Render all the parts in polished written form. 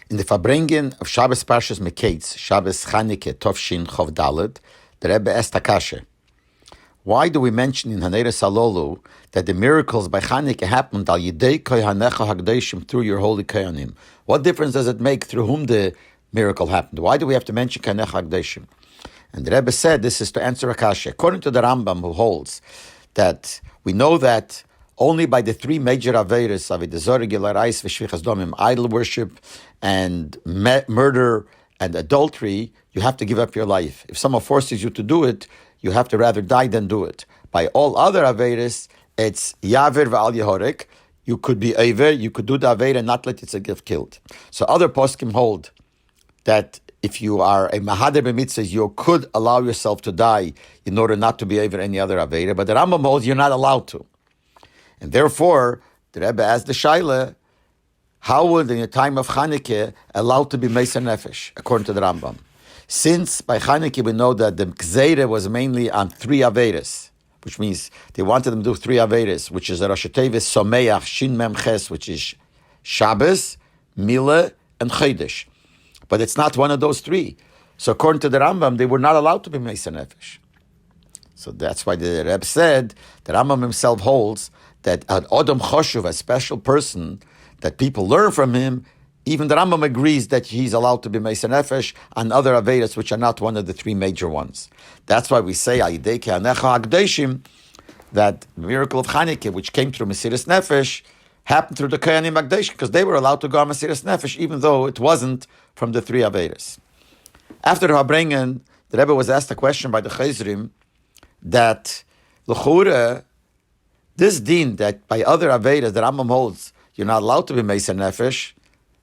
In the Farbrengen of Shabbos Parshas Meketz, Shabbos Chanukah Tovshin Chov Daled, the Rebbe asked Hakasha, why do we mention in Hanera Salolu that the miracles by Chanukah happened al Yidei Kohanecha Hakedoshim through your holy Kohanim? What difference does it make through whom the miracle happened? Why do we have to mention Kohanecha Hakedoshim? And the Rebbe said this is to answer Hakasha. According to the Rambam, who holds that we know that only by the three major Averis, Avodah Zarah, Gilarais, V'Shvichas Domim, idol worship, and murder and adultery, you have to give up your life. If someone forces you to do it, you have to rather die than do it. By all other Averis, it's Yaver V'al Yehorek. You could be Aver, you could do the Aver and not let it get killed. So other poskim hold that if you are a Mahader b'mitzvahs, you could allow yourself to die in order not to be Aver any other Aver. But the Rambam holds you're not allowed to. And therefore, the Rebbe asked the Shaila, how would in the time of Chanukah allowed to be Meiser Nefesh, according to the Rambam? Since by Chanukah we know that the Gzeira was mainly on three Averes, which means they wanted them to do three Averes, which is Rosh Tevis, Someach, Shin Mem Ches, which is Shabbos, Mila, and Chodesh. But it's not one of those three. So according to the Rambam, they were not allowed to be Meiser Nefesh. So that's why the Rebbe said, the Rambam himself holds that an Odom Choshuv, a special person, that people learn from him, even the Rambam agrees that he's allowed to be Meiser Nefesh on other Avedas, which are not one of the three major ones. That's why we say, Ayidei Kohanecha Hakedoshim, that the miracle of Chanukah, which came through Mesiras Nefesh, happened through the Kohanim Hakedoshim, because they were allowed to go on Mesiras Nefesh, even though it wasn't from the three Avedas. After the Habrengen, the Rebbe was asked a question by the Chassidim that L'chura, this din that by other Avedas the Rambam holds you're not allowed to be Meiser Nefesh,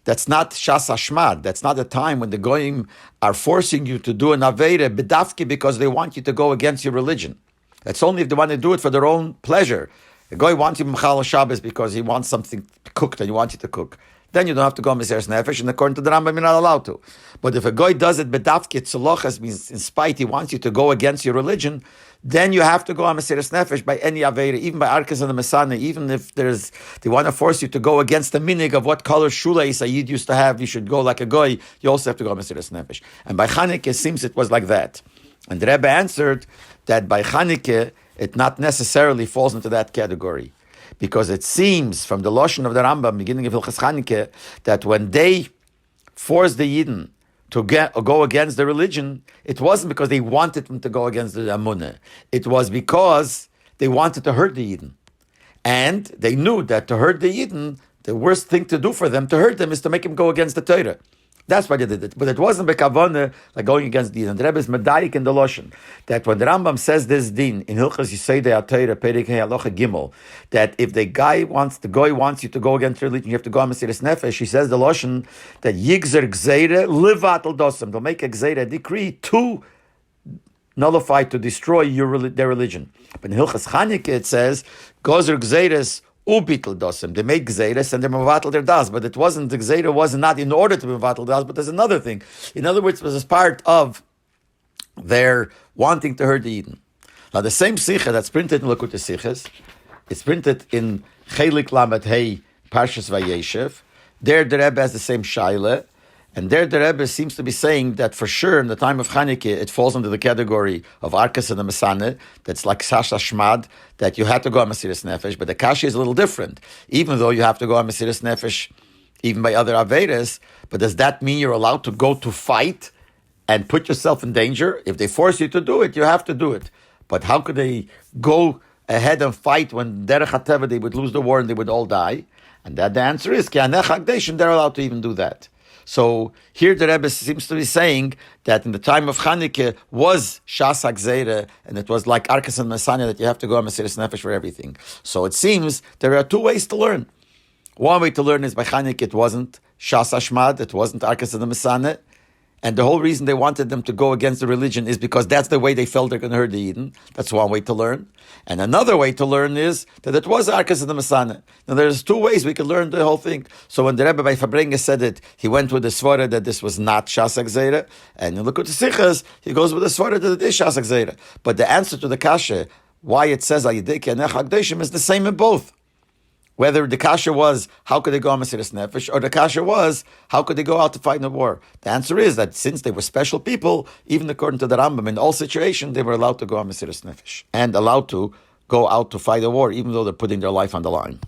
that's not Shas Shmad. That's not the time when the Goyim are forcing you to do an Aveda bedafki because they want you to go against your religion. That's only if they want to do it for their own pleasure. The Goy wants you Mechal Shabbos because he wants something cooked and he wants you to cook. Then you don't have to go Meiser Nefesh, and according to the Rambam, you're not allowed to. But if a Goy does it bedafki tzolochas, means in spite, he wants you to go against your religion, then you have to go on Mesiras Nefesh by any Aveira, even by Arkas and the Mesana, even if they want to force you to go against the minig of what color Shulei Sayyid used to have, you should go like a Goy, you also have to go on Mesiras Nefesh. And by Chanukah, it seems it was like that. And the Rebbe answered that by Chanukah, it not necessarily falls into that category. Because it seems from the Lashon of the Rambam, beginning of Hilchas Chanukah, that when they forced the Yidden to go against the religion, it wasn't because they wanted them to go against the Amunah. It was because they wanted to hurt the Yidden. And they knew that to hurt the Yidden, the worst thing to do for them, to hurt them, is to make them go against the Torah. That's why they did it. But it wasn't bekavana like going against the Yidden. The Rebbe is medayik in the Lashon that when the Rambam says this din in Hilchas Yisodei HaTorah Perek Hei Halacha Gimel, that if the goy wants you to go against religion, you have to go on Mesiras Nefesh. He says the Lashon that Yigzer Gzeire Livatel Dosam. They'll make a Gzeire, a decree to nullify, to destroy their religion. But in Hilchas Chanukah it says Gozer Gzeires Ubitel Dosem. They made Gzeiras and they're Mevatel their Das. But it wasn't, the Gzeira was not in order to be Mevatel Das, but there's another thing. In other words, it was as part of their wanting to hurt the Eden. Now the same Sikha that's printed in Lakutei Sichos, it's printed in Chelik Lamed Hey Parshas Vayeshev. There the Rebbe has the same Shaila. And there the Rebbe seems to be saying that for sure in the time of Chanukah it falls under the category of Arkas and the Mesana, that's like Sasha Shmad, that you had to go on Mesiras Nefesh, but the Kashi is a little different. Even though you have to go on Mesiras Nefesh, even by other Avedas, but does that mean you're allowed to go to fight and put yourself in danger? If they force you to do it, you have to do it. But how could they go ahead and fight when Derech HaTeva they would lose the war and they would all die? And that the answer is, Kohanecha Hakedoshim, they're allowed to even do that. So here the Rebbe seems to be saying that in the time of Chanukah was Shas HaGzeira, and it was like Arkas and Mesana that you have to go on Mesiras Nefesh for everything. So it seems there are two ways to learn. One way to learn is by Chanukah it wasn't Shas HaShmad, it wasn't Arkas and Mesana, and the whole reason they wanted them to go against the religion is because that's the way they felt they're going to hurt the Eden. That's one way to learn. And another way to learn is that it was Arkas and the Mesana. Now there's two ways we can learn the whole thing. So when the Rebbe by Farbrengen said it, he went with the Svara that this was not Shas HaGzeira. And you look at the Sichos, he goes with the Svara that it is Shas HaGzeira. But the answer to the Kasha, why it says Ayidei Kohanecha Hakedoshim, is the same in both. Whether the kasha was, how could they go on Mesiras Nefesh, or the kasha was, how could they go out to fight in the war? The answer is that since they were special people, even according to the Rambam, in all situations, they were allowed to go on Mesiras Nefesh and allowed to go out to fight a war, even though they're putting their life on the line.